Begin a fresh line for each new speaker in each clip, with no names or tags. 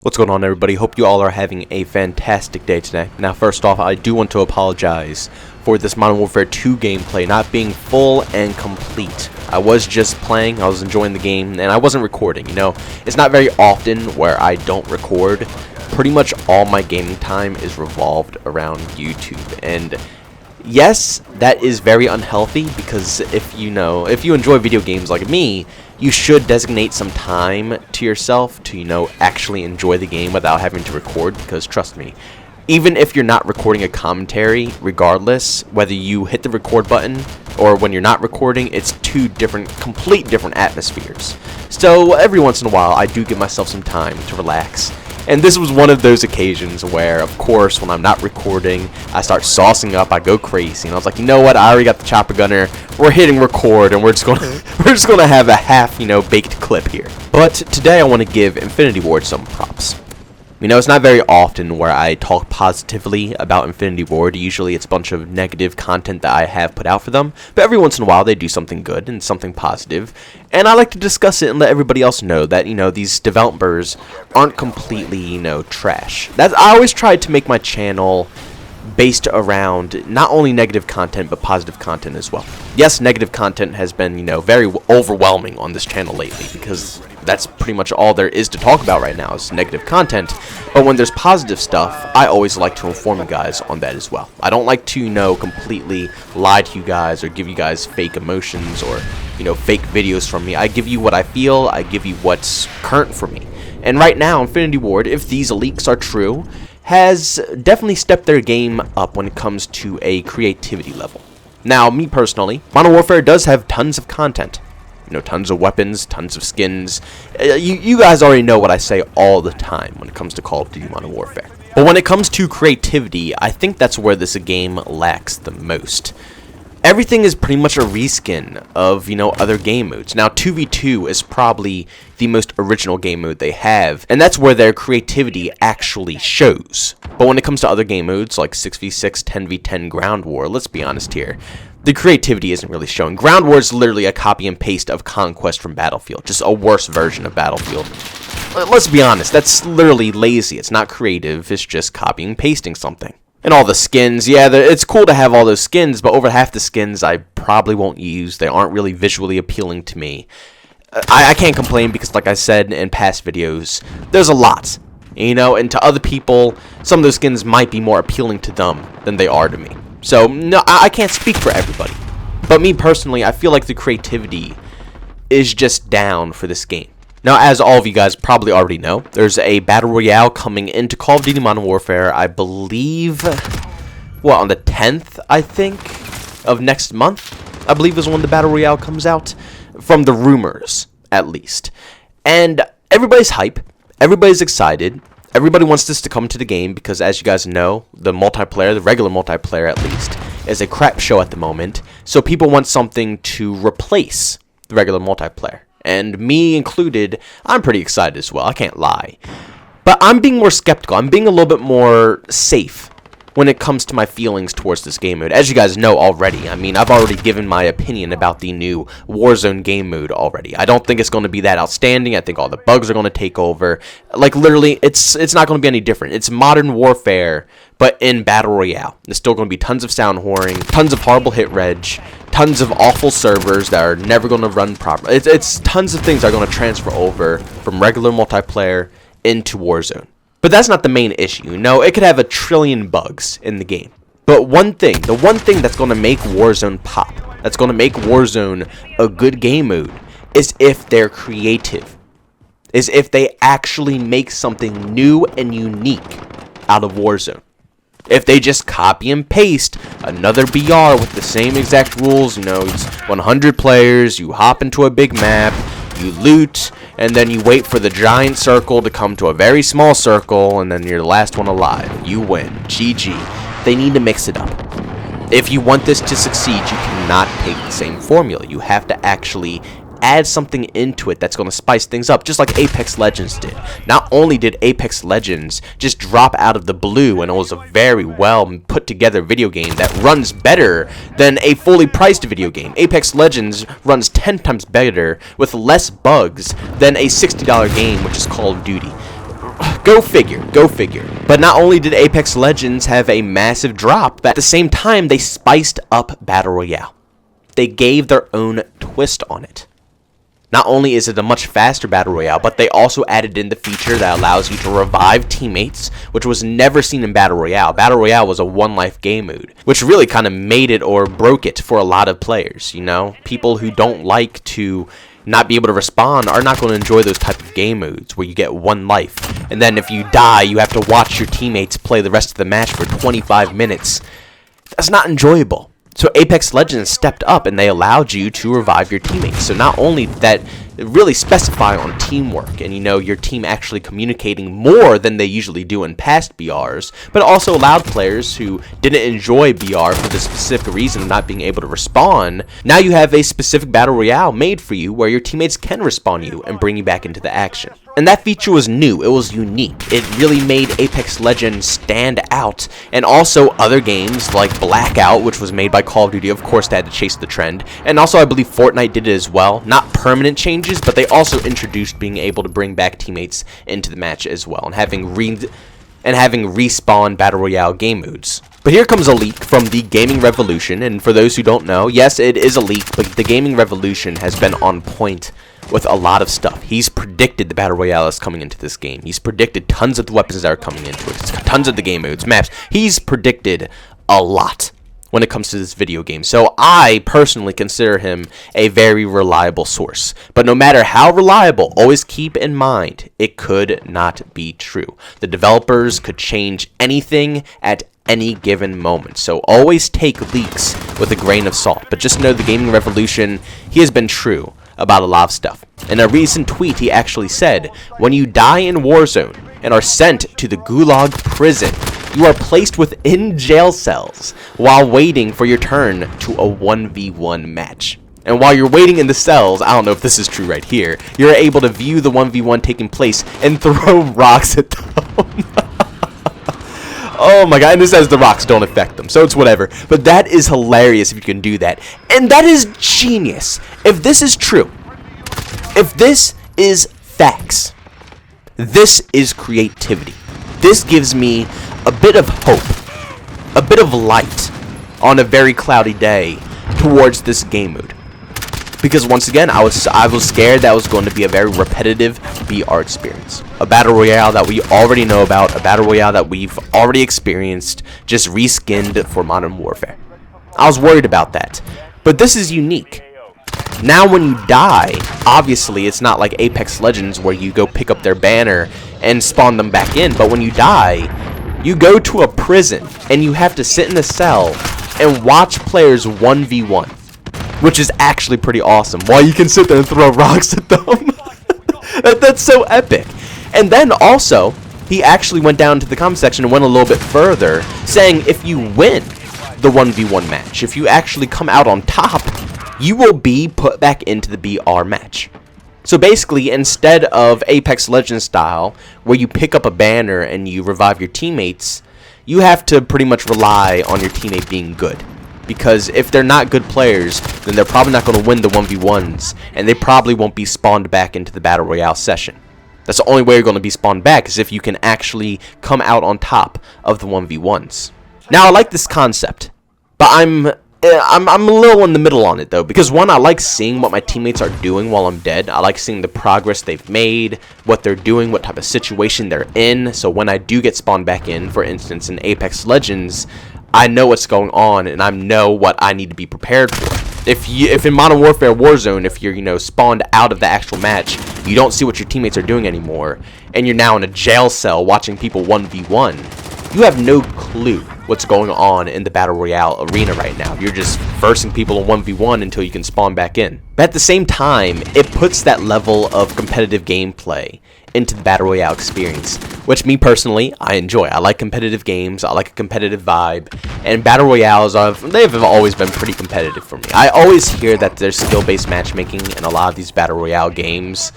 What's going on, everybody? Hope you all are having a fantastic day today. Now, first off, I do want to apologize for this Modern Warfare 2 gameplay not being full and complete. I was just playing, I was enjoying the game, and I wasn't recording. You know, it's not very often where I don't record. Pretty much all my gaming time is revolved around YouTube, and yes, that is very unhealthy because if you enjoy video games like me, you should designate some time to yourself to, actually enjoy the game without having to record, because trust me, even if you're not recording a commentary, regardless, whether you hit the record button or when you're not recording, it's two complete different atmospheres. So every once in a while, I do give myself some time to relax. And this was one of those occasions where, of course, when I'm not recording, I start saucing up, I go crazy, and I was like, you know what, I already got the chopper gunner, we're hitting record, and we're just gonna have a half, baked clip here. But today I want to give Infinity Ward some props. It's not very often where I talk positively about Infinity Ward. Usually it's a bunch of negative content that I have put out for them. But every once in a while they do something good and something positive. And I like to discuss it and let everybody else know that, these developers aren't completely, trash. I always try to make my channel based around not only negative content but positive content as well. Yes, negative content has been, very overwhelming on this channel lately because that's pretty much all there is to talk about right now is negative content. But when there's positive stuff, I always like to inform you guys on that as well. I don't like to, completely lie to you guys or give you guys fake emotions or, fake videos from me. I give you what I feel, I give you what's current for me. And right now, Infinity Ward, if these leaks are true, has definitely stepped their game up when it comes to a creativity level. Now, me personally, Modern Warfare does have tons of content. Tons of weapons, tons of skins. You guys already know what I say all the time when it comes to Call of Duty Modern Warfare. But when it comes to creativity, I think that's where this game lacks the most. Everything is pretty much a reskin of, other game modes. Now, 2v2 is probably the most original game mode they have, and that's where their creativity actually shows. But when it comes to other game modes like 6v6, 10v10, Ground War, let's be honest here, the creativity isn't really shown. Ground War is literally a copy and paste of Conquest from Battlefield, just a worse version of Battlefield. Let's be honest, that's literally lazy. It's not creative, it's just copying and pasting something. And all the skins, yeah, it's cool to have all those skins, but over half the skins I probably won't use. They aren't really visually appealing to me. I can't complain because, like I said in past videos, there's a lot. And to other people, some of those skins might be more appealing to them than they are to me. So, no, I can't speak for everybody. But me personally, I feel like the creativity is just down for this game. Now, as all of you guys probably already know, there's a Battle Royale coming into Call of Duty Modern Warfare, I believe, on the 10th, I think, of next month, I believe is when the Battle Royale comes out, from the rumors, at least. And everybody's hype, everybody's excited, everybody wants this to come to the game because, as you guys know, the multiplayer, the regular multiplayer at least, is a crap show at the moment, so people want something to replace the regular multiplayer. And me included, I'm pretty excited as well, I can't lie. But I'm being more skeptical, I'm being a little bit more safe when it comes to my feelings towards this game mode. As you guys know already, I've already given my opinion about the new Warzone game mode already. I don't think it's going to be that outstanding, I think all the bugs are going to take over. Like, literally, it's not going to be any different. It's Modern Warfare, but in Battle Royale. There's still going to be tons of sound whoring, tons of horrible hit reg, tons of awful servers that are never going to run properly. It's tons of things that are going to transfer over from regular multiplayer into Warzone. But that's not the main issue. No, it could have a trillion bugs in the game. But the one thing that's going to make Warzone pop, that's going to make Warzone a good game mode, is if they're creative. Is if they actually make something new and unique out of Warzone. If they just copy and paste another BR with the same exact rules, it's 100 players, you hop into a big map, you loot, and then you wait for the giant circle to come to a very small circle, and then you're the last one alive. You win. GG. They need to mix it up. If you want this to succeed, you cannot take the same formula. You have to actually add something into it that's going to spice things up, just like Apex Legends did. Not only did Apex Legends just drop out of the blue and it was a very well put together video game that runs better than a fully priced video game. Apex Legends runs 10 times better with less bugs than a $60 game, which is Call of Duty. Go figure, go figure. But not only did Apex Legends have a massive drop, but at the same time, they spiced up Battle Royale. They gave their own twist on it. Not only is it a much faster Battle Royale, but they also added in the feature that allows you to revive teammates, which was never seen in Battle Royale. Battle Royale was a one-life game mode, which really kind of made it or broke it for a lot of players, you know? People who don't like to not be able to respawn are not going to enjoy those type of game modes where you get one life. And then if you die, you have to watch your teammates play the rest of the match for 25 minutes. That's not enjoyable. So Apex Legends stepped up and they allowed you to revive your teammates. So not only did that really specify on teamwork and, you know, your team actually communicating more than they usually do in past BRs, but also allowed players who didn't enjoy BR for the specific reason of not being able to respawn. Now you have a specific Battle Royale made for you where your teammates can respawn you and bring you back into the action. And that feature was new, it was unique, it really made Apex Legends stand out, and also other games like Blackout, which was made by Call of Duty, of course they had to chase the trend, and also I believe Fortnite did it as well, not permanent changes, but they also introduced being able to bring back teammates into the match as well, and having respawn Battle Royale game modes. But here comes a leak from the Gaming Revolution, and for those who don't know, yes, it is a leak, but the Gaming Revolution has been on point with a lot of stuff. He's predicted the Battle Royale is coming into this game. He's predicted tons of the weapons that are coming into it, tons of the game modes, maps. He's predicted a lot when it comes to this video game. So I personally consider him a very reliable source. But no matter how reliable, always keep in mind, it could not be true. The developers could change anything at any given moment. So always take leaks with a grain of salt. But just know the Gaming Revolution, he has been true about a lot of stuff. In a recent tweet, he actually said, when you die in Warzone and are sent to the Gulag prison, you are placed within jail cells while waiting for your turn to a 1v1 match. And while you're waiting in the cells, I don't know if this is true right here, you're able to view the 1v1 taking place and throw rocks at them. Oh my god, and this says the rocks don't affect them, so it's whatever. But that is hilarious if you can do that. And that is genius. If this is true, if this is facts, this is creativity. This gives me a bit of hope, a bit of light on a very cloudy day towards this game mode. Because once again, I was scared that was going to be a very repetitive BR experience. A Battle Royale that we already know about, a Battle Royale that we've already experienced, just reskinned for Modern Warfare. I was worried about that. But this is unique. Now when you die, obviously it's not like Apex Legends where you go pick up their banner and spawn them back in. But when you die, you go to a prison and you have to sit in a cell and watch players 1v1. Which is actually pretty awesome. While you can sit there and throw rocks at them. That's so epic. And then also, he actually went down to the comment section and went a little bit further, saying if you win the 1v1 match, if you actually come out on top, you will be put back into the BR match. So basically, instead of Apex Legends style, where you pick up a banner and you revive your teammates, you have to pretty much rely on your teammate being good. Because if they're not good players, then they're probably not going to win the 1v1s, and they probably won't be spawned back into the Battle Royale session. That's the only way you're going to be spawned back, is if you can actually come out on top of the 1v1s. Now, I like this concept, but I'm a little in the middle on it, though, because one, I like seeing what my teammates are doing while I'm dead. I like seeing the progress they've made, what they're doing, what type of situation they're in, so when I do get spawned back in, for instance, in Apex Legends, I know what's going on, and I know what I need to be prepared for. If in Modern Warfare Warzone, if you're, you know, spawned out of the actual match, you don't see what your teammates are doing anymore, and you're now in a jail cell watching people 1v1, you have no clue what's going on in the Battle Royale arena right now. You're just versing people in 1v1 until you can spawn back in. But at the same time, it puts that level of competitive gameplay into the Battle Royale experience, which me personally, I enjoy. I like competitive games, I like a competitive vibe, and Battle Royales, they've always been pretty competitive for me. I always hear that there's skill-based matchmaking in a lot of these Battle Royale games,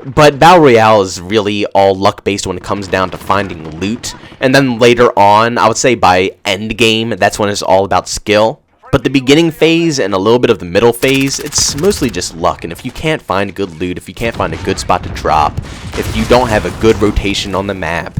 but Battle Royale is really all luck-based when it comes down to finding loot, and then later on, I would say by endgame, that's when it's all about skill. But the beginning phase and a little bit of the middle phase, it's mostly just luck. And if you can't find good loot, if you can't find a good spot to drop, if you don't have a good rotation on the map,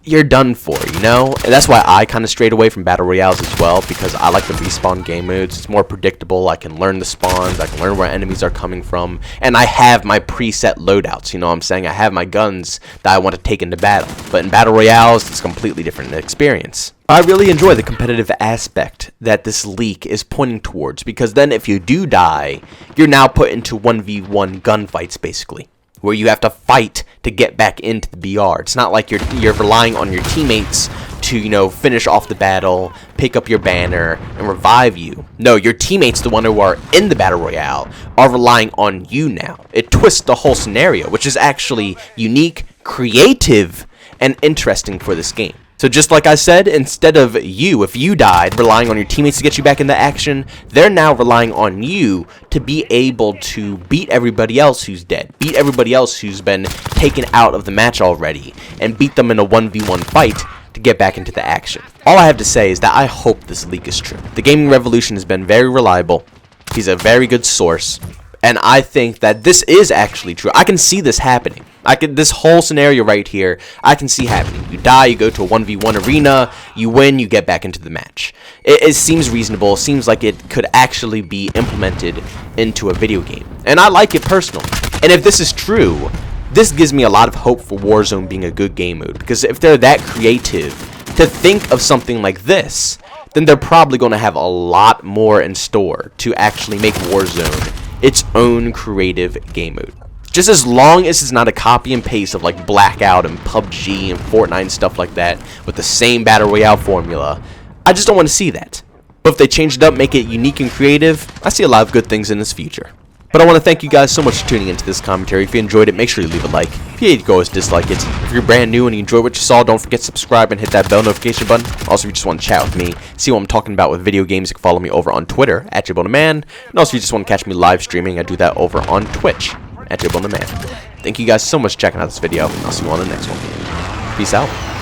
you're done for, you know? And that's why I kind of strayed away from battle royales as well, because I like the respawn game modes. It's more predictable. I can learn the spawns, I can learn where enemies are coming from, and I have my preset loadouts, you know what I'm saying? I have my guns that I want to take into battle. But in battle royales, it's a completely different experience. I really enjoy the competitive aspect that this leak is pointing towards, because then if you do die, you're now put into 1v1 gunfights basically, where you have to fight to get back into the BR. It's not like you're relying on your teammates to, you know, finish off the battle, pick up your banner, and revive you. No, your teammates, the one who are in the battle royale, are relying on you now. It twists the whole scenario, which is actually unique, creative, and interesting for this game. So just like I said, instead of you, if you died, relying on your teammates to get you back into action, they're now relying on you to be able to beat everybody else who's dead, beat everybody else who's been taken out of the match already, and beat them in a 1v1 fight to get back into the action. All I have to say is that I hope this leak is true. The Gaming Revolution has been very reliable. He's a very good source. And I think that this is actually true. I can see this happening. This whole scenario right here, I can see happening. You die, you go to a 1v1 arena, you win, you get back into the match. It seems reasonable. It seems like it could actually be implemented into a video game. And I like it personally. And if this is true, this gives me a lot of hope for Warzone being a good game mode. Because if they're that creative to think of something like this, then they're probably going to have a lot more in store to actually make Warzone its own creative game mode. Just as long as it's not a copy and paste of like Blackout and PUBG and Fortnite and stuff like that with the same battle royale formula, I just don't want to see that. But if they change it up, make it unique and creative, I see a lot of good things in this future. But I want to thank you guys so much for tuning into this commentary. If you enjoyed it, make sure you leave a like. If you hate it, go always dislike it. If you're brand new and you enjoyed what you saw, don't forget to subscribe and hit that bell notification button. Also, if you just want to chat with me, see what I'm talking about with video games, you can follow me over on Twitter at JbowenDaMan. And also, if you just want to catch me live streaming, I do that over on Twitch at JbowenDaMan. Thank you guys so much for checking out this video, and I'll see you on the next one. Peace out.